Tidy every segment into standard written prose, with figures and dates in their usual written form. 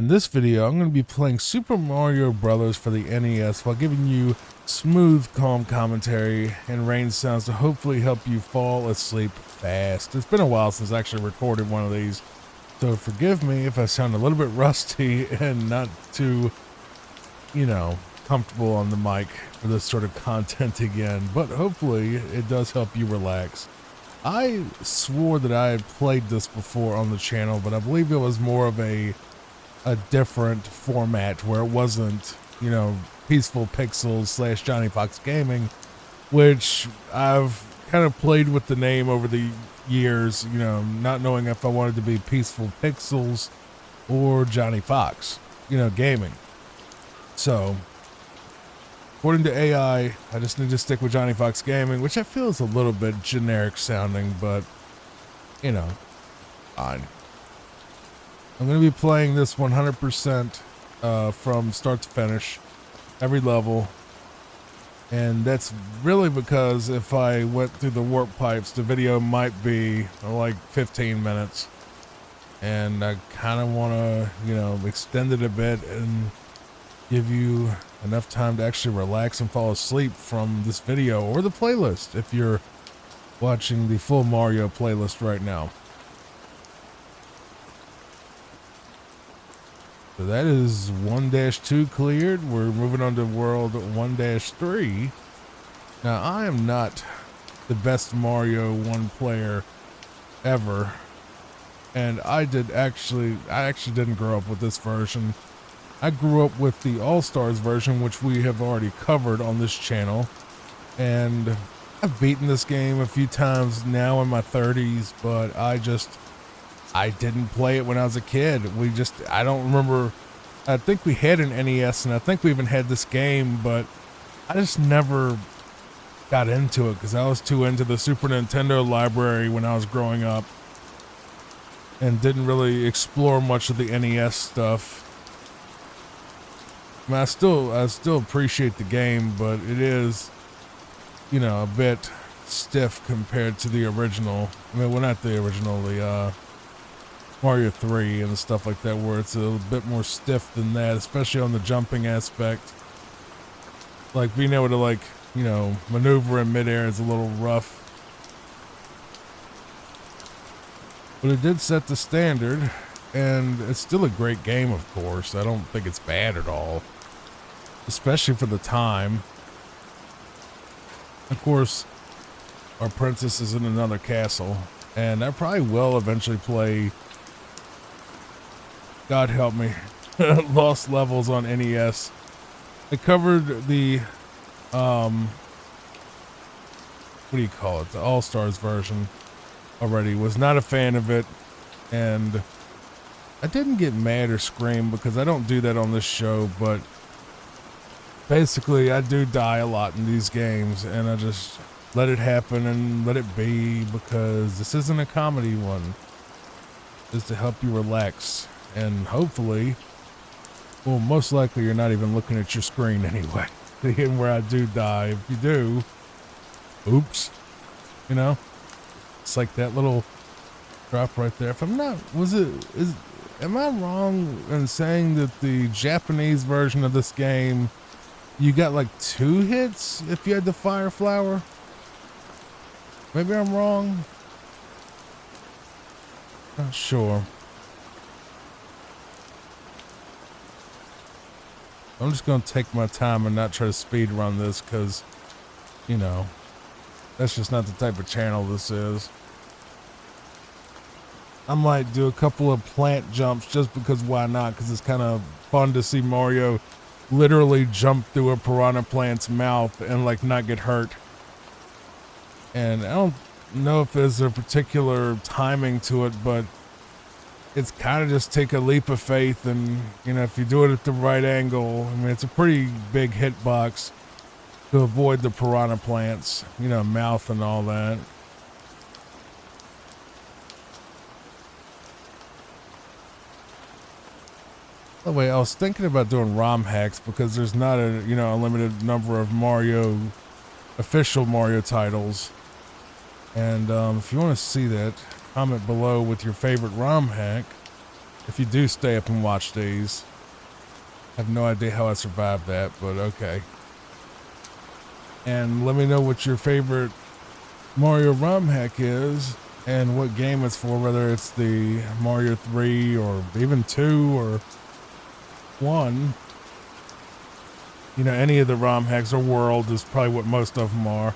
In this video, I'm going to be playing Super Mario Bros. For the NES while giving you smooth, calm commentary and rain sounds to hopefully help you fall asleep fast. It's been a while since I actually recorded one of these, so forgive me if I sound a little bit rusty and not too, comfortable on the mic for this sort of content again, but hopefully it does help you relax. I swore that I had played this before on the channel, but I believe it was more of a different format where it wasn't, Peaceful Pixels / Johnny Fox Gaming, which I've kind of played with the name over the years, not knowing if I wanted to be Peaceful Pixels or Johnny Fox, gaming. So, according to AI, I just need to stick with Johnny Fox Gaming, which I feel is a little bit generic sounding, but, fine. I'm going to be playing this 100% from start to finish, every level. And that's really because if I went through the warp pipes, the video might be like 15 minutes. And I kind of want to, extend it a bit and give you enough time to actually relax and fall asleep from this video or the playlist if you're watching the full Mario playlist right now. So that is 1-2 cleared. We're moving on to world 1-3. Now, I am not the best Mario 1 player ever. And I actually didn't grow up with this version. I grew up with the All-Stars version, which we have already covered on this channel. And I've beaten this game a few times now in my 30s, but I didn't play it when I was a kid. I don't remember. I think we had an NES and I think we even had this game, but I just never got into it because I was too into the Super Nintendo library when I was growing up and didn't really explore much of the NES stuff. I mean, I still appreciate the game, but it is, a bit stiff compared to the original. I mean, well, not the original, the, Mario 3 and stuff like that, where it's a little bit more stiff than that, especially on the jumping aspect. Like being able to maneuver in midair is a little rough. But it did set the standard, and it's still a great game, of course. I don't think it's bad at all, especially for the time. Of course, our princess is in another castle, and I probably will eventually play, God help me, Lost Levels on NES. I covered the, what do you call it? The All-Stars version already. Was not a fan of it, and I didn't get mad or scream because I don't do that on this show, but basically I do die a lot in these games, and I just let it happen and let it be because this isn't a comedy one. It's to help you relax. And hopefully, well, most likely you're not even looking at your screen anyway. Again, where I do die. If you do, oops, it's like that little drop right there. If I'm not, am I wrong in saying that the Japanese version of this game, you got like 2 hits if you had the fire flower? Maybe I'm wrong. Not sure. I'm just going to take my time and not try to speed run this because, that's just not the type of channel this is. I might do a couple of plant jumps just because why not? Because it's kind of fun to see Mario literally jump through a piranha plant's mouth and not get hurt. And I don't know if there's a particular timing to it, but it's kind of just take a leap of faith, and if you do it at the right angle, I mean, it's a pretty big hitbox to avoid the piranha plants, mouth and all that. By the way, I was thinking about doing ROM hacks because there's not a a limited number of official Mario titles, and if you want to see that, comment below with your favorite ROM hack, if you do stay up and watch these. I have no idea how I survived that, but okay. And let me know what your favorite Mario ROM hack is and what game it's for, whether it's the Mario 3 or even 2 or 1. You know, any of the ROM hacks or World is probably what most of them are.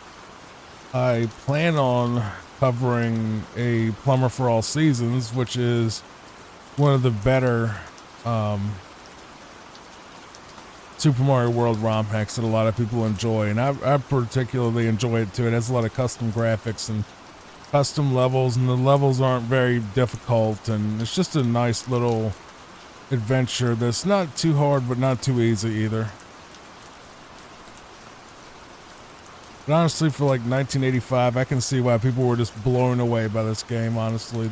I plan on covering a Plumber for All Seasons, which is one of the better Super Mario World ROM hacks that a lot of people enjoy, and I particularly enjoy it too. It has a lot of custom graphics and custom levels, and the levels aren't very difficult, and it's just a nice little adventure that's not too hard but not too easy either. But honestly, for like 1985, I can see why people were just blown away by this game. Honestly,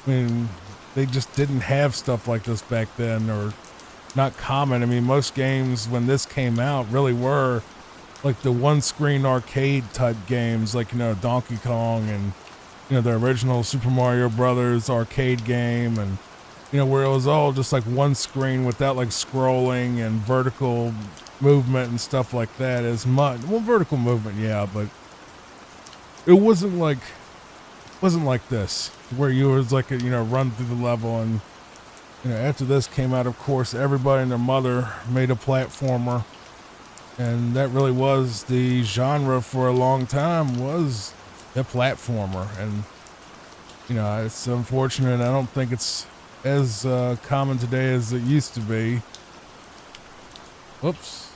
they just didn't have stuff like this back then, or not common. I mean, most games when this came out really were like the one-screen arcade type games, like, you know, Donkey Kong and, you know, the original Super Mario Brothers arcade game, and, you know, where it was all just like one screen without like scrolling and vertical movement and stuff like that as much. Well, vertical movement, yeah, but it wasn't like this, where you was like, you know, run through the level. And, you know, after this came out, of course, everybody and their mother made a platformer, and that really was the genre for a long time, was a platformer. And, you know, it's unfortunate. I don't think it's as common today as it used to be. Whoops.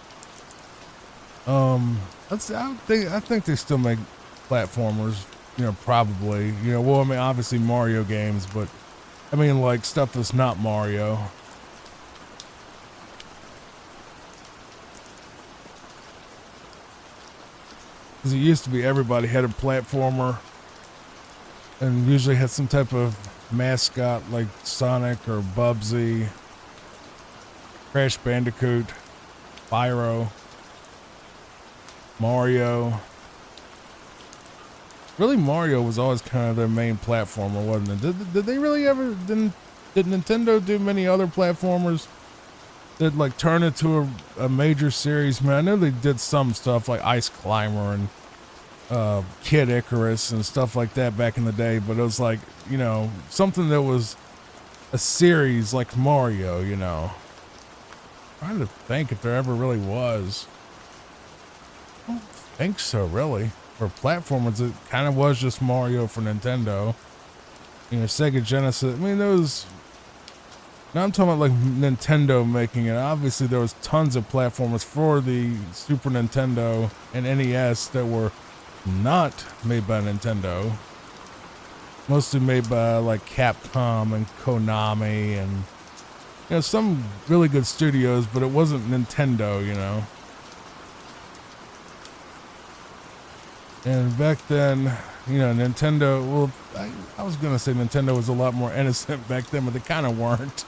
I think they still make platformers, you know, probably, you know, well, I mean, obviously Mario games, but I mean, like, stuff that's not Mario. Because it used to be everybody had a platformer, and usually had some type of mascot like Sonic or Bubsy, Crash Bandicoot, Spyro, Mario. Really, Mario was always kind of their main platformer, wasn't it? Did they really ever, did Nintendo do many other platformers that like turn into a major series? Man, I know they did some stuff like Ice Climber and Kid Icarus and stuff like that back in the day, but it was like, you know, something that was a series like Mario, you know. I'm trying to think if there ever really was. I don't think so, really. For platformers, it kind of was just Mario for Nintendo. You know, Sega Genesis, I mean, those... Now I'm talking about like Nintendo making it. Obviously, there was tons of platformers for the Super Nintendo and NES that were not made by Nintendo. Mostly made by like Capcom and Konami and, you know, some really good studios, but it wasn't Nintendo, you know. And back then, you know, Nintendo, well, I was going to say Nintendo was a lot more innocent back then, but they kind of weren't.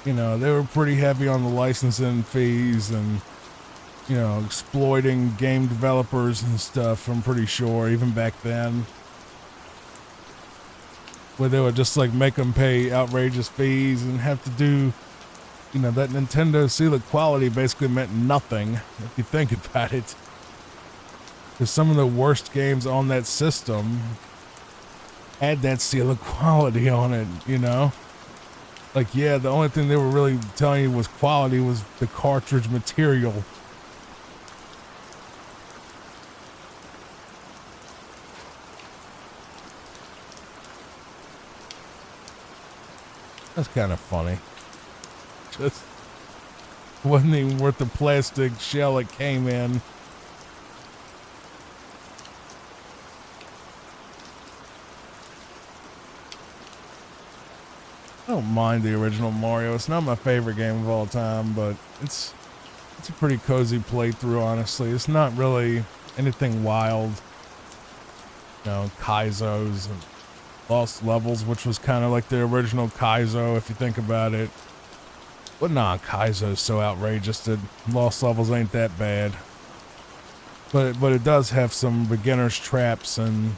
You know, they were pretty heavy on the licensing fees and, you know, exploiting game developers and stuff, I'm pretty sure, even back then. Where they would just like make them pay outrageous fees and have to do, you know, that Nintendo seal of quality basically meant nothing if you think about it. Because some of the worst games on that system had that seal of quality on it, you know? Like, yeah, the only thing they were really telling you was quality was the cartridge material. That's kind of funny. Just wasn't even worth the plastic shell it came in. I don't mind the original Mario. It's not my favorite game of all time, but it's a pretty cozy playthrough, honestly. It's not really anything wild. You know, Kaizo's and Lost Levels, which was kind of like the original Kaizo, if you think about it. But nah, Kaizo's so outrageous that Lost Levels ain't that bad. But it does have some beginner's traps and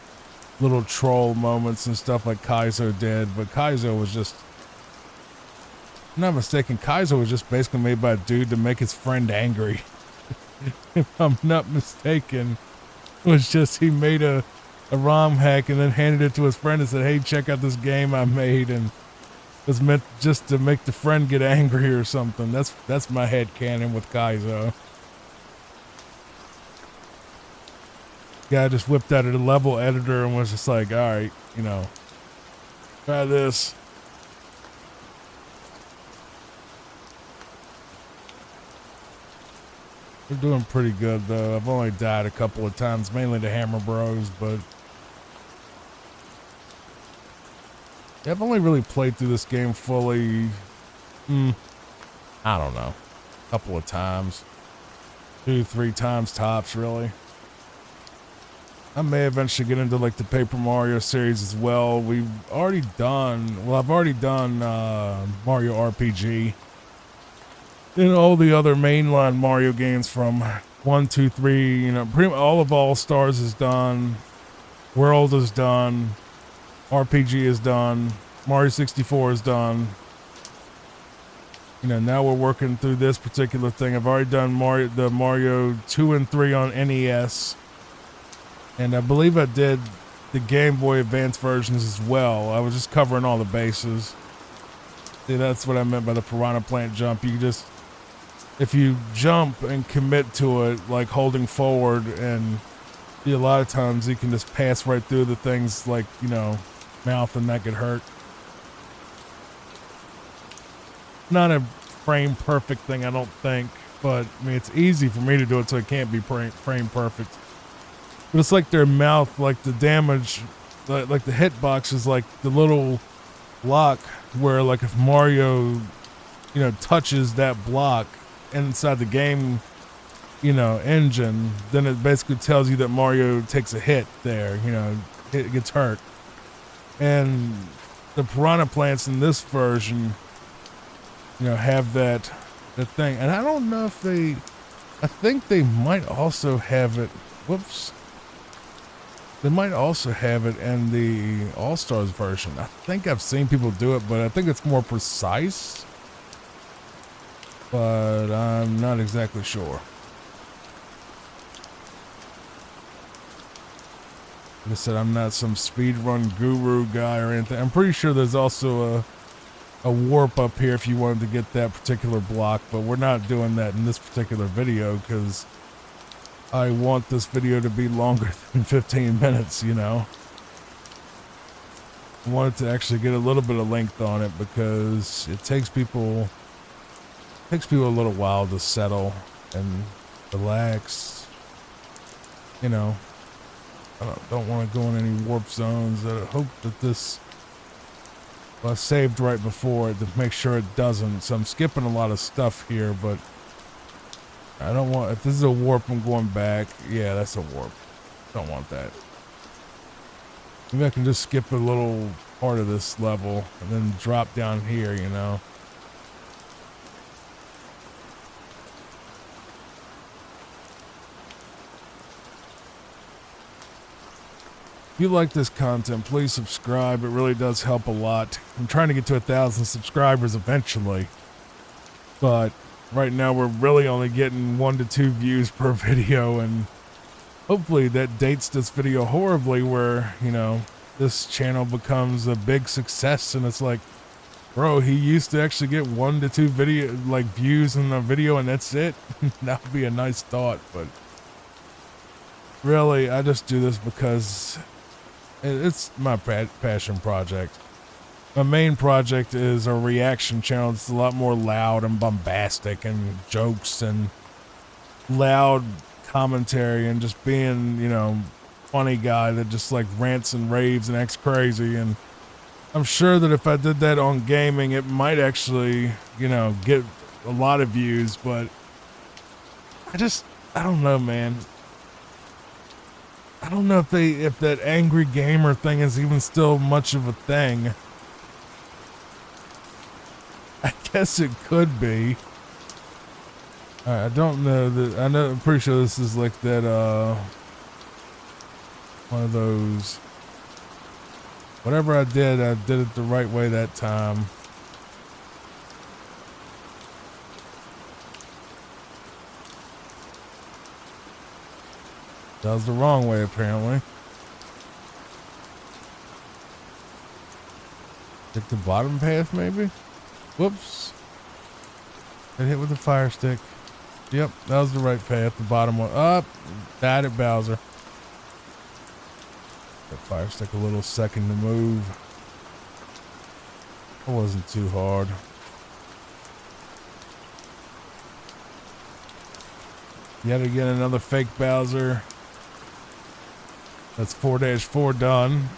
little troll moments and stuff like Kaizo did. But Kaizo was just I'm not mistaken, Kaizo was just basically made by a dude to make his friend angry. If I'm not mistaken, it was just he made a ROM hack and then handed it to his friend and said, "Hey, check out this game I made," and it was meant just to make the friend get angry or something. That's my head canon with Kaizo. Guy just whipped out of the level editor and was just like, "All right, you know, try this." We're doing pretty good though. I've only died a couple of times, mainly to Hammer Bros, but yeah, I've only really played through this game fully. I don't know, a couple of times, 2-3 times tops, really. I may eventually get into like the Paper Mario series as well. I've already done Mario RPG. And all the other mainline Mario games from 1, 2, 3, you know, pretty much all of All Stars is done. World is done. RPG is done. Mario 64 is done. You know, now we're working through this particular thing. I've already done Mario 2 and 3 on NES. And I believe I did the Game Boy Advance versions as well. I was just covering all the bases. See, that's what I meant by the Piranha Plant jump. You just, if you jump and commit to it, like holding forward, and a lot of times you can just pass right through the things like, you know, mouth and not get hurt. Not a frame perfect thing, I don't think, but I mean, it's easy for me to do it, so it can't be frame perfect. But it's like their mouth, like the damage, like the hitbox is like the little block where, like, if Mario, you know, touches that block inside the game, you know, engine, then it basically tells you that Mario takes a hit there, you know, it gets hurt. And the Piranha Plants in this version, you know, have that thing. And I don't know if I think they might also have it, they might also have it in the All-Stars version. I think I've seen people do it, but I think it's more precise. But I'm not exactly sure. Like I said, I'm not some speedrun guru guy or anything. I'm pretty sure there's also a warp up here if you wanted to get that particular block, but we're not doing that in this particular video because I want this video to be longer than 15 minutes, you know. I wanted to actually get a little bit of length on it because it takes people a little while to settle and relax. You know, I don't want to go in any warp zones. I hope that this, well, I saved right before it to make sure it doesn't. So I'm skipping a lot of stuff here, but I don't want, if this is a warp, I'm going back. Yeah, that's a warp. Don't want that. Maybe I can just skip a little part of this level and then drop down here, you know. If you like this content, please subscribe. It really does help a lot. I'm trying to get to 1,000 subscribers eventually, but right now we're really only getting 1 to 2 views per video, and hopefully that dates this video horribly where, you know, this channel becomes a big success and it's like, bro, he used to actually get 1 to 2 views in a video and that's it. That would be a nice thought, but really I just do this because it's my passion project. My main project is a reaction channel. It's a lot more loud and bombastic and jokes and loud commentary and just being, you know, funny guy that just like rants and raves and acts crazy. And I'm sure that if I did that on gaming, it might actually, you know, get a lot of views, but I don't know, man. I don't know if that angry gamer thing is even still much of a thing. I guess it could be. I don't know that. I'm pretty sure this is like that, one of those. Whatever I did it the right way that time. That was the wrong way, apparently. Take the bottom path, maybe? Whoops. Got hit with the fire stick. Yep, that was the right path. The bottom one. Up. Died at Bowser. That fire stick a little second to move. It wasn't too hard. Yet again, another fake Bowser. That's 4-4 done.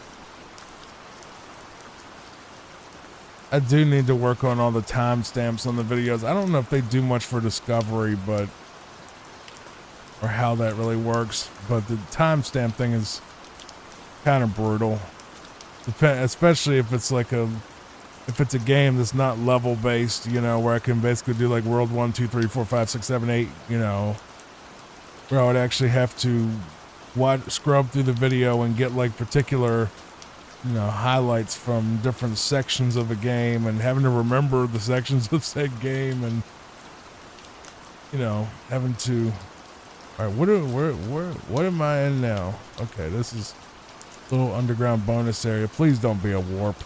I do need to work on all the timestamps on the videos. I don't know if they do much for discovery, but or how that really works. But the timestamp thing is kind of brutal, especially if it's like if it's a game that's not level based, you know, where I can basically do like world 1, 2, 3, 4, 5, 6, 7, 8, you know, where I would actually have to scrub through the video and get like particular, you know, highlights from different sections of a game and having to remember the sections of said game and, you know, having to, all right, what am I in now? Okay, this is a little underground bonus area. Please don't be a warp.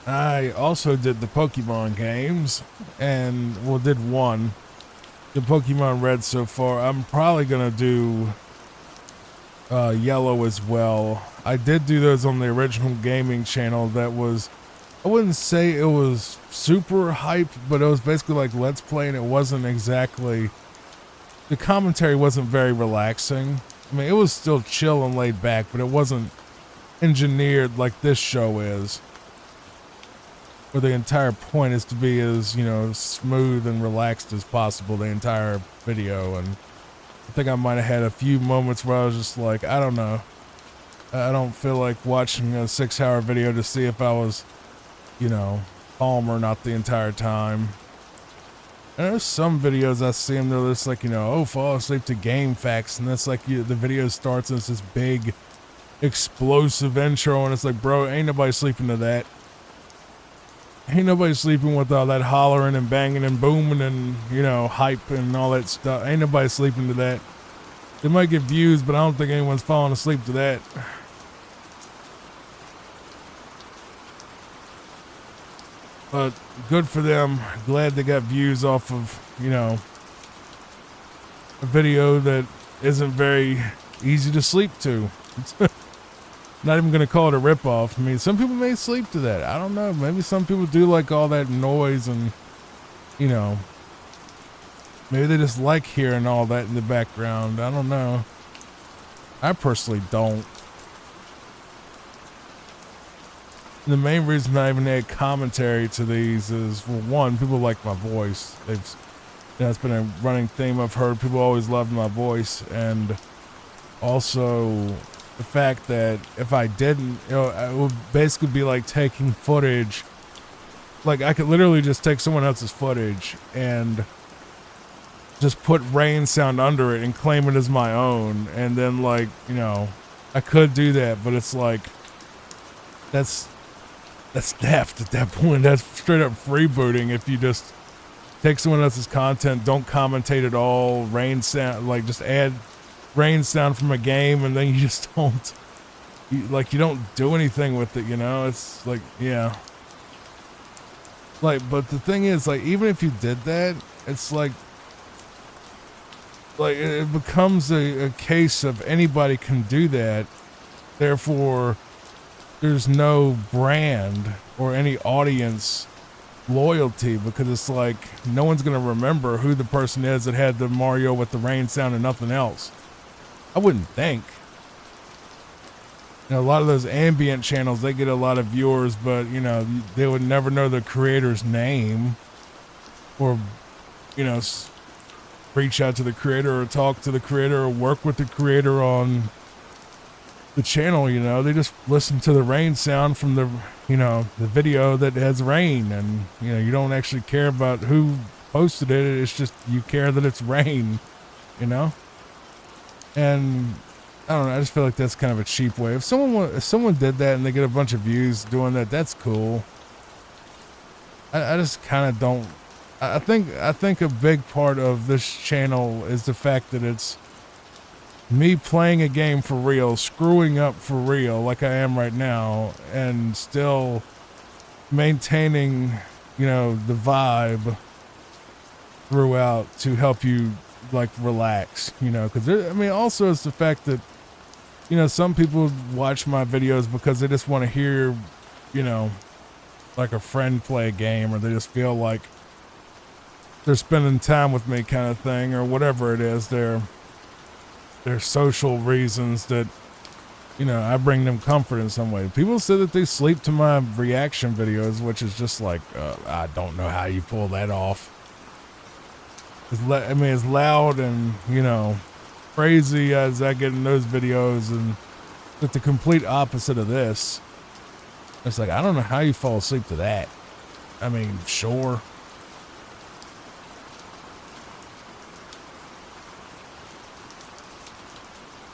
I also did the Pokemon games, and well, did one. The Pokemon Red so far. I'm probably gonna do Yellow as well. I did do those on the original gaming channel. That was, I wouldn't say it was super hype, but it was basically like Let's Play, and it wasn't exactly, the commentary wasn't very relaxing. I mean, it was still chill and laid back, but it wasn't engineered like this show is, where the entire point is to be as, you know, smooth and relaxed as possible the entire video. And I think I might have had a few moments where I was just like, I don't know, I don't feel like watching a 6-hour video to see if I was, you know, calm or not the entire time. And there's some videos I see them, they're just like, you know, oh, fall asleep to game facts, and that's like the video starts and it's this big explosive intro, and it's like, bro, ain't nobody sleeping to that. Ain't nobody sleeping with all that hollering and banging and booming and, you know, hype and all that stuff. Ain't nobody sleeping to that. They might get views, but I don't think anyone's falling asleep to that. But good for them. Glad they got views off of, you know, a video that isn't very easy to sleep to. Not even going to call it a ripoff. I mean, some people may sleep to that. I don't know. Maybe some people do like all that noise and, you know, maybe they just like hearing all that in the background. I don't know. I personally don't. The main reason I even add commentary to these is, for one, people like my voice. They've, you know, it's been a running theme I've heard. People always loved my voice, and also the fact that if I didn't, you know, it would basically be like taking footage. Like, I could literally just take someone else's footage and just put rain sound under it and claim it as my own. And then, like, you know, I could do that, but it's like, that's theft at that point. That's straight up freebooting. If you just take someone else's content, don't commentate at all, rain sound, like just add rain sound from a game, and then you just don't, you don't do anything with it, you know? It's like, yeah. Like, but the thing is, like, even if you did that, it's like it becomes a case of anybody can do that. Therefore, there's no brand or any audience loyalty, because it's like no one's going to remember who the person is that had the Mario with the rain sound and nothing else. I wouldn't think. You know, a lot of those ambient channels, they get a lot of viewers, but, you know, they would never know the creator's name or, you know, reach out to the creator or talk to the creator or work with the creator on the channel. You know, they just listen to the rain sound from the, you know, the video that has rain, and, you know, you don't actually care about who posted it. It's just you care that it's rain, you know? And I don't know. I just feel like that's kind of a cheap way. If someone did that and they get a bunch of views doing that, that's cool. I just kind of don't. I think a big part of this channel is the fact that it's me playing a game for real, screwing up for real, like I am right now, and still maintaining, you know, the vibe throughout to help you like relax, you know, because I mean, also it's the fact that, you know, some people watch my videos because they just want to hear, you know, like a friend play a game, or they just feel like they're spending time with me kind of thing, or whatever it is. They're social reasons that, you know, I bring them comfort in some way. People say that they sleep to my reaction videos, which is just like, I don't know how you pull that off. I mean, as loud and, you know, crazy as I get in those videos, and with the complete opposite of this, it's like, I don't know how you fall asleep to that. I mean, sure.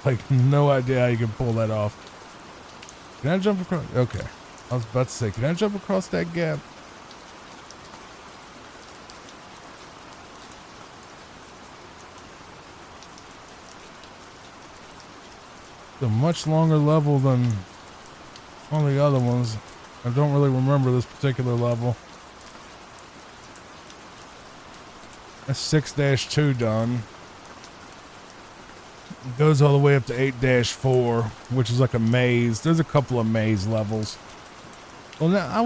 Like, no idea how you can pull that off. Can I jump across? Okay. I was about to say, can I jump across that gap? It's a much longer level than all the other ones. I don't really remember this particular level. That's 6-2 done. It goes all the way up to 8-4, which is like a maze. There's a couple of maze levels. Well, now, I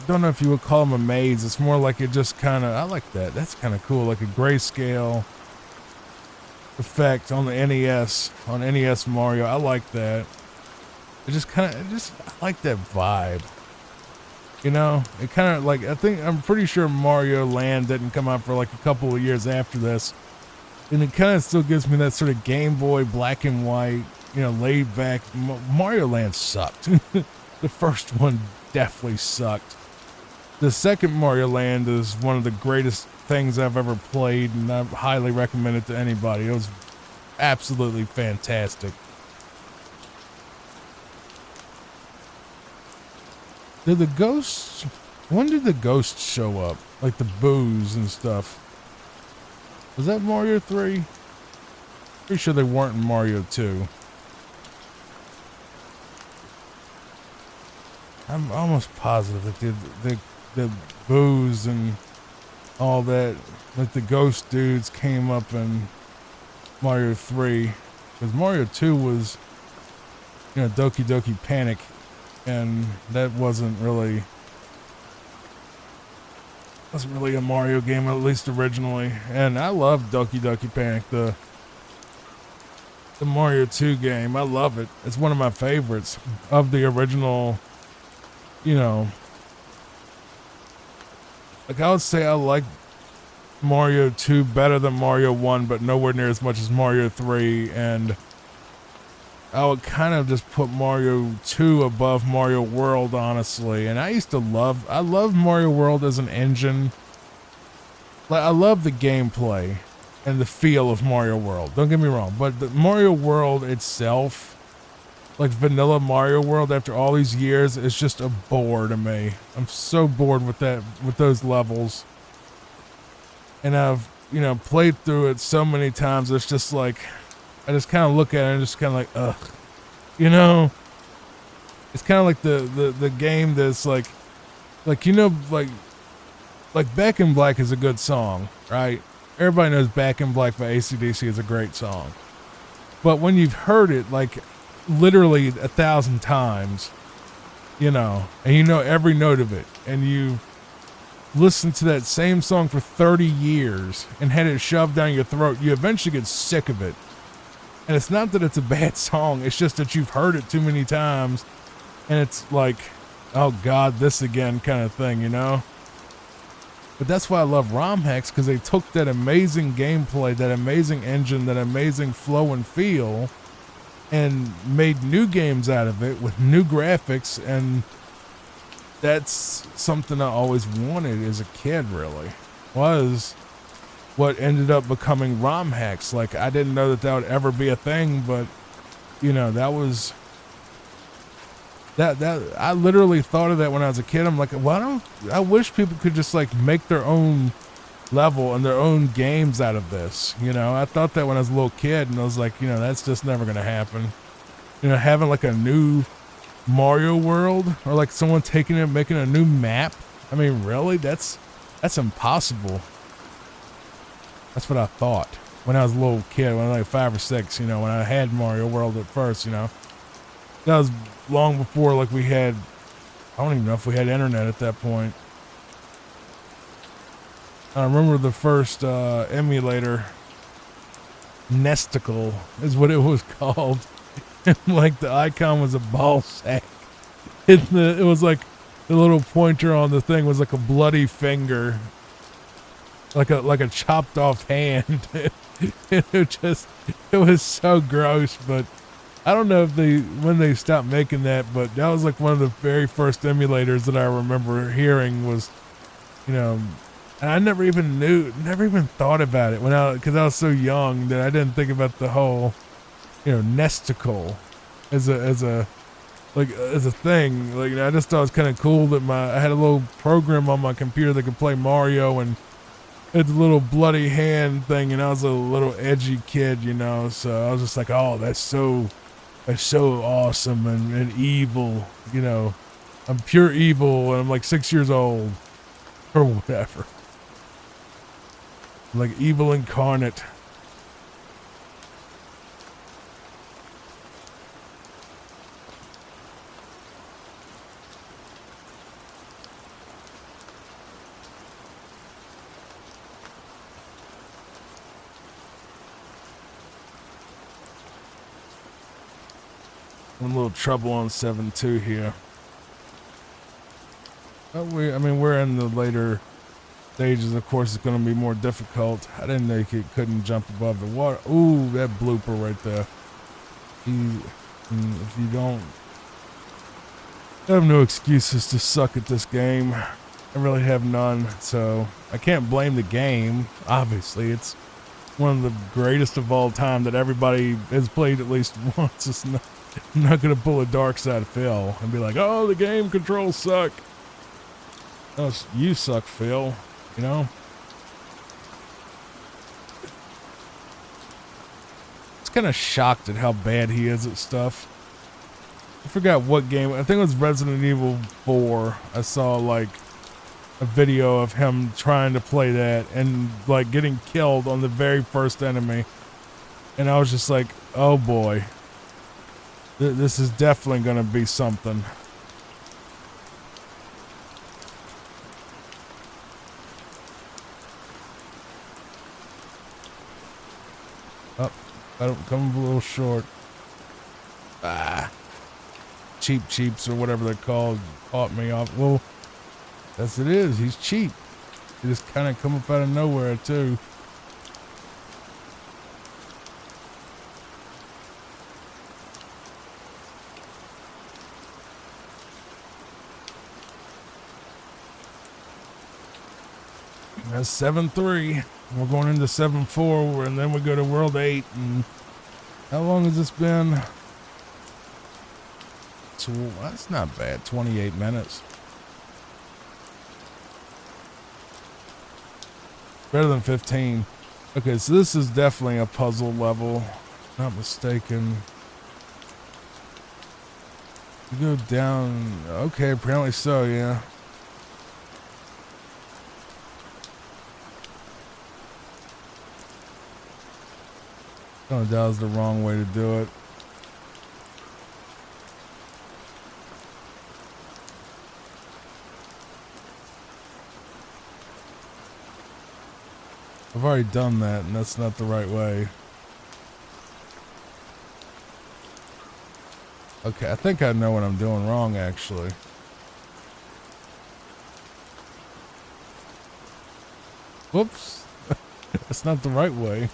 don't know if you would call them a maze. It's more like it just kind of, I like that. That's kind of cool. Like a grayscale effect on the NES, on NES Mario. I like that. It just kind of, I like that vibe. You know, it kind of like, I'm pretty sure Mario Land didn't come out for like a couple of years after this. And it kind of still gives me that sort of Game Boy black and white, you know, laid back. Mario Land sucked. The first one definitely sucked. The second Mario Land is one of the greatest things I've ever played, and I highly recommend it to anybody. It was absolutely fantastic. When did the ghosts show up? Like the boos and stuff. Was that Mario 3? Pretty sure they weren't in Mario 2. I'm almost positive that the boos and all that, like the ghost dudes, came up in Mario 3. Because Mario 2 was, you know, Doki Doki Panic, and that wasn't really a Mario game, at least originally. And I love Doki Doki Panic, the Mario 2 game. I love it. It's one of my favorites of the original, you know. Like, I would say I like Mario 2 better than Mario 1, but nowhere near as much as Mario 3. And I would kind of just put Mario 2 above Mario World, honestly. And I love Mario World as an engine. Like, I love the gameplay and the feel of Mario World. Don't get me wrong, but the Mario World itself, like vanilla Mario World, after all these years, is just a bore to me. I'm so bored with those levels. And I've, you know, played through it so many times. It's just like, I just kind of look at it and just kind of like, ugh, you know. It's kind of like the game that's like, you know, like Back in Black is a good song, right? Everybody knows Back in Black by AC/DC is a great song. But when you've heard it like literally 1,000 times, you know, and you know every note of it, and you listen to that same song for 30 years and had it shoved down your throat, you eventually get sick of it. And it's not that it's a bad song, it's just that you've heard it too many times, and it's like, oh God, this again kind of thing, you know? But that's why I love ROM hacks, because they took that amazing gameplay, that amazing engine, that amazing flow and feel, and made new games out of it with new graphics. And that's something I always wanted as a kid, really, was what ended up becoming ROM hacks. Like, I didn't know that would ever be a thing, but You know, that was that I literally thought of that when I was a kid. I'm like, why don't I wish people could just like make their own level and their own games out of this. You know, I thought that when I was a little kid, and I was like, you know, that's just never gonna happen. You know, having like a new Mario World, or like someone taking it and making a new map. I mean, really? That's impossible. That's what I thought when I was a little kid, when I was like 5 or 6, you know, when I had Mario World at first, you know. That was long before like we had, I don't even know if we had internet at that point. I remember the first emulator, Nesticle is what it was called. Like the icon was a ball sack. It was like the little pointer on the thing was like a bloody finger, like a chopped off hand. It was so gross. But I don't know if when they stopped making that, but that was like one of the very first emulators that I remember hearing was, you know. And I never even thought about it because I was so young that I didn't think about the whole, you know, Nesticle as a thing. Like, you know, I just thought it was kind of cool that I had a little program on my computer that could play Mario, and it's a little bloody hand thing, and I was a little edgy kid, you know, so I was just like, oh, that's so awesome and evil, you know. I'm pure evil, and I'm like 6 years old or whatever. Like evil incarnate. A little trouble on 7-2 here. But we're in the later stages. Of course, it's going to be more difficult. I didn't think it couldn't jump above the water. Ooh, that blooper right there. If you don't, I have no excuses to suck at this game. I really have none. So I can't blame the game. Obviously, it's one of the greatest of all time that everybody has played at least once. It's not, I'm not going to pull a dark side Phil and be like, oh, the game controls suck. Oh, you suck, Phil. You know? It's kind of shocked at how bad he is at stuff. I forgot what game. I think it was Resident Evil 4. I saw like a video of him trying to play that and like getting killed on the very first enemy. And I was just like, oh boy. This is definitely going to be something. Oh, I don't come a little short. Cheaps or whatever they're called caught me off. Well, yes it is. He's cheap. He just kind of come up out of nowhere too. That's 7-3. We're going into 7-4, and then we go to World 8. And how long has this been? That's not bad. 28 minutes. Better than 15. Okay, so this is definitely a puzzle level. Not mistaken. You go down. Okay, apparently so, yeah. Oh, that was the wrong way to do it. I've already done that, and that's not the right way. Okay, I think I know what I'm doing wrong, actually. Whoops. That's not the right way.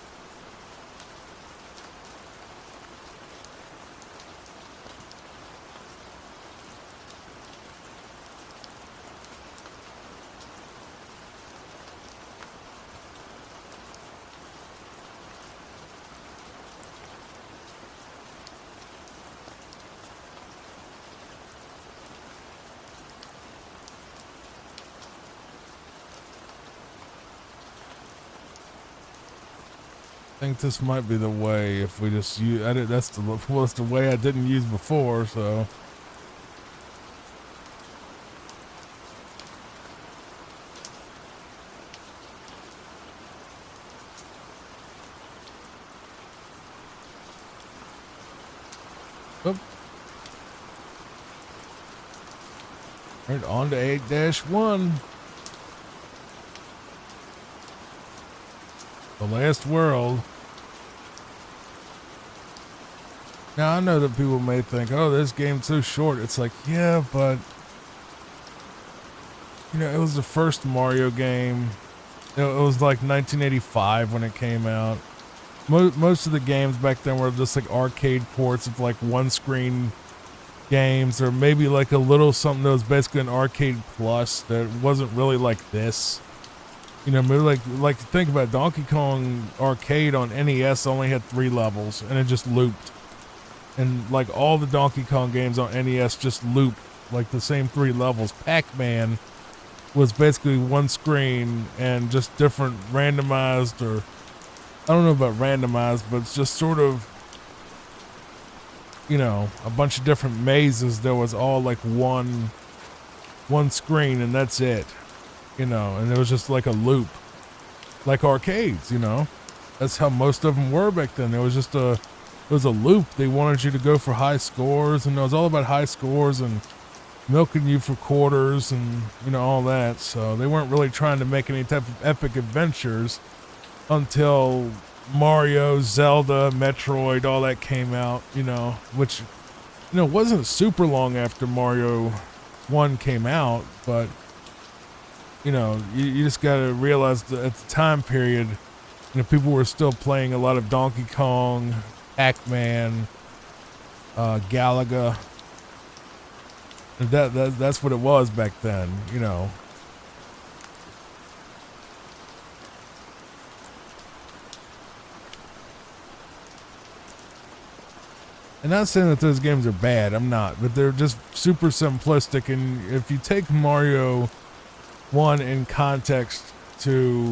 think this might be the way if we just use, that's the way I didn't use before, so. Oop. Right on to 8-1. The last world. Now I know that people may think, oh, this game's so short. It's like, yeah, but you know, it was the first Mario game. It was like 1985 when it came out. Most of the games back then were just like arcade ports of like one screen games, or maybe like a little something that was basically an arcade plus that wasn't really like this. You know, maybe like think about it, Donkey Kong Arcade on NES only had 3 levels and it just looped. And like all the Donkey Kong games on NES just loop like the same 3 levels. Pac-Man was basically one screen and just different randomized, or I don't know about randomized, but it's just sort of, you know, a bunch of different mazes that was all like one screen and that's it. You know, and it was just like a loop, like arcades, you know. That's how most of them were back then. It was just it was a loop. They wanted you to go for high scores, and it was all about high scores and milking you for quarters and, you know, all that. So they weren't really trying to make any type of epic adventures until Mario, Zelda, Metroid, all that came out, you know, which, you know, wasn't super long after Mario 1 came out, but you know, you just got to realize that at the time period, you know, people were still playing a lot of Donkey Kong, Pac-Man, Galaga. And that's what it was back then, you know. And not saying that those games are bad, I'm not, but they're just super simplistic. And if you take Mario 1 in context to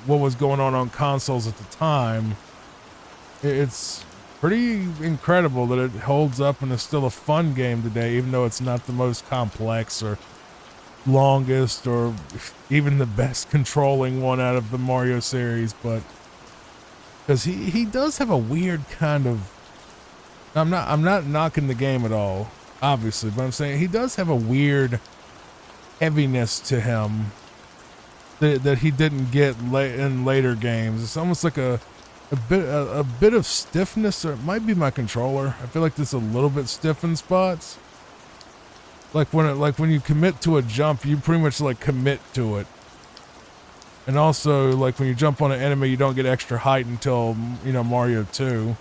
what was going on consoles at the time, it's pretty incredible that it holds up and is still a fun game today, even though it's not the most complex or longest or even the best controlling one out of the Mario series. But because he does have a weird kind of, I'm not knocking the game at all, obviously, but I'm saying he does have a weird heaviness to him that he didn't get in later games. It's almost like a bit of stiffness, or it might be my controller. I feel like this is a little bit stiff in spots. Like when you commit to a jump, you pretty much like commit to it. And also, like when you jump on an enemy, you don't get extra height until, you know, Mario 2.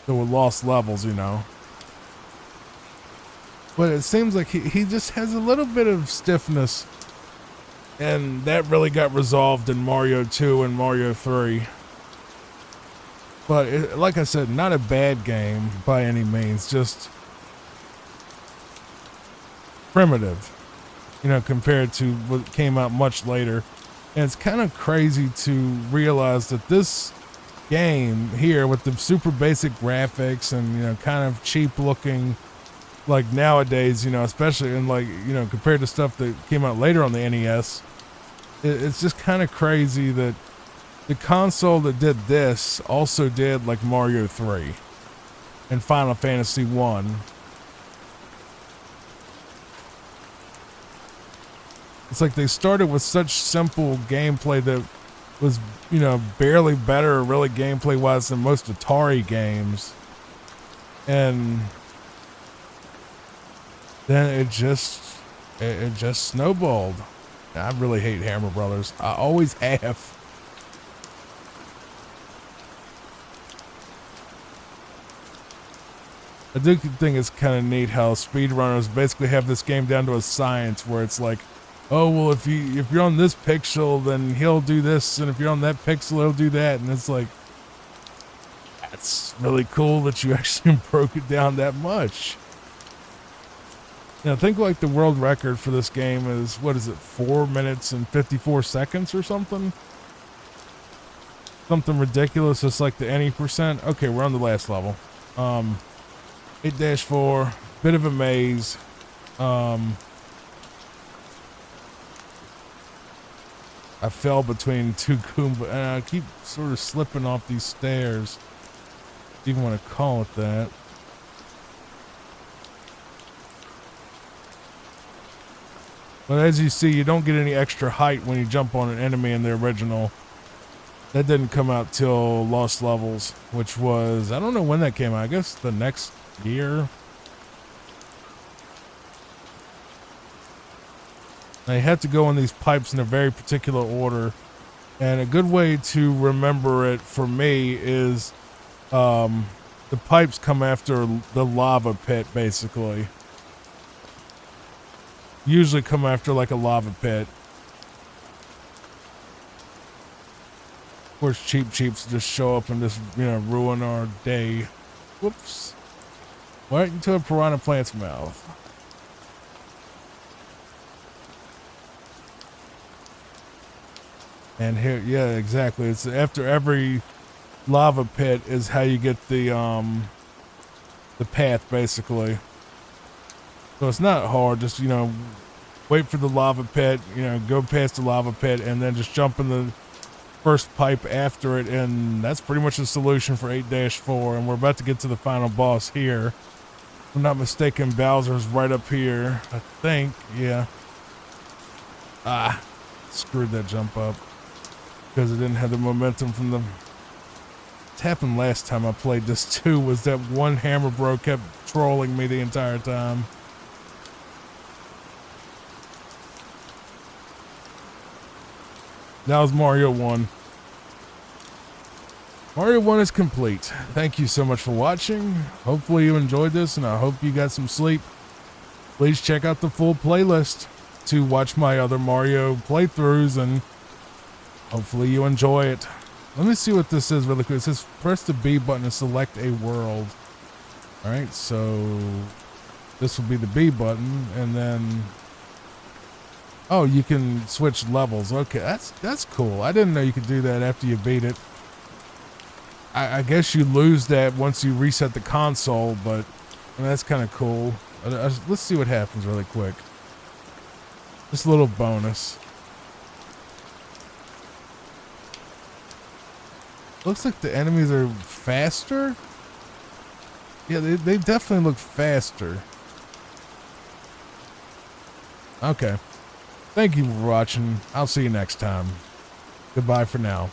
So with lost levels, you know. But it seems like he just has a little bit of stiffness, and that really got resolved in Mario 2 and Mario 3. But like I said, not a bad game by any means, just primitive, you know, compared to what came out much later. And it's kind of crazy to realize that this game here, with the super basic graphics and, you know, kind of cheap looking, like nowadays, you know, especially in like, you know, compared to stuff that came out later on the NES, it's just kind of crazy that the console that did this also did like Mario 3 and Final Fantasy 1. It's like they started with such simple gameplay that was, you know, barely better really gameplay wise than most Atari games. And then it just snowballed. I really hate Hammer Brothers. I always have. I do think it's kind of neat how speedrunners basically have this game down to a science, where it's like, oh, well, if you're on this pixel, then he'll do this, and if you're on that pixel, he'll do that. And it's like, that's really cool that you actually broke it down that much. You know, I think like the world record for this game is, what is it, 4 minutes and 54 seconds or something? something ridiculous. It's like the any percent. Okay, we're on the last level. 8-4, bit of a maze. I fell between two Goomba, and I keep sort of slipping off these stairs. If you even want to call it that. But as you see, you don't get any extra height when you jump on an enemy in the original. That didn't come out till Lost Levels, which was, I don't know when that came out. I guess the next year. I had to go in these pipes in a very particular order. And a good way to remember it for me is the pipes come after the lava pit, basically. Usually come after like a lava pit. Of course, Cheeps just show up and just, ruin our day. Whoops. Right into a piranha plant's mouth. And here, yeah, exactly. It's after every lava pit is how you get the path, basically. So it's not hard. Just, wait for the lava pit, go past the lava pit, and then just jump in the first pipe after it. And that's pretty much the solution for 8-4. And we're about to get to the final boss here. If I'm not mistaken, Bowser's right up here. I think, yeah. Screwed that jump up. Because it didn't have the momentum from the... What happened last time I played this too was that one hammer bro kept trolling me the entire time. That was Mario 1. Mario 1 is complete. Thank you so much for watching. Hopefully you enjoyed this, and I hope you got some sleep. Please check out the full playlist to watch my other Mario playthroughs, and hopefully you enjoy it. Let me see what this is really quick. It says press the B button to select a world. Alright, so this will be the B button, and then... Oh, you can switch levels. Okay, that's cool. I didn't know you could do that after you beat it. I guess you lose that once you reset the console, but that's kind of cool. Let's see what happens really quick. Just a little bonus. Looks like the enemies are faster. Yeah, they definitely look faster. Okay. Thank you for watching. I'll see you next time. Goodbye for now.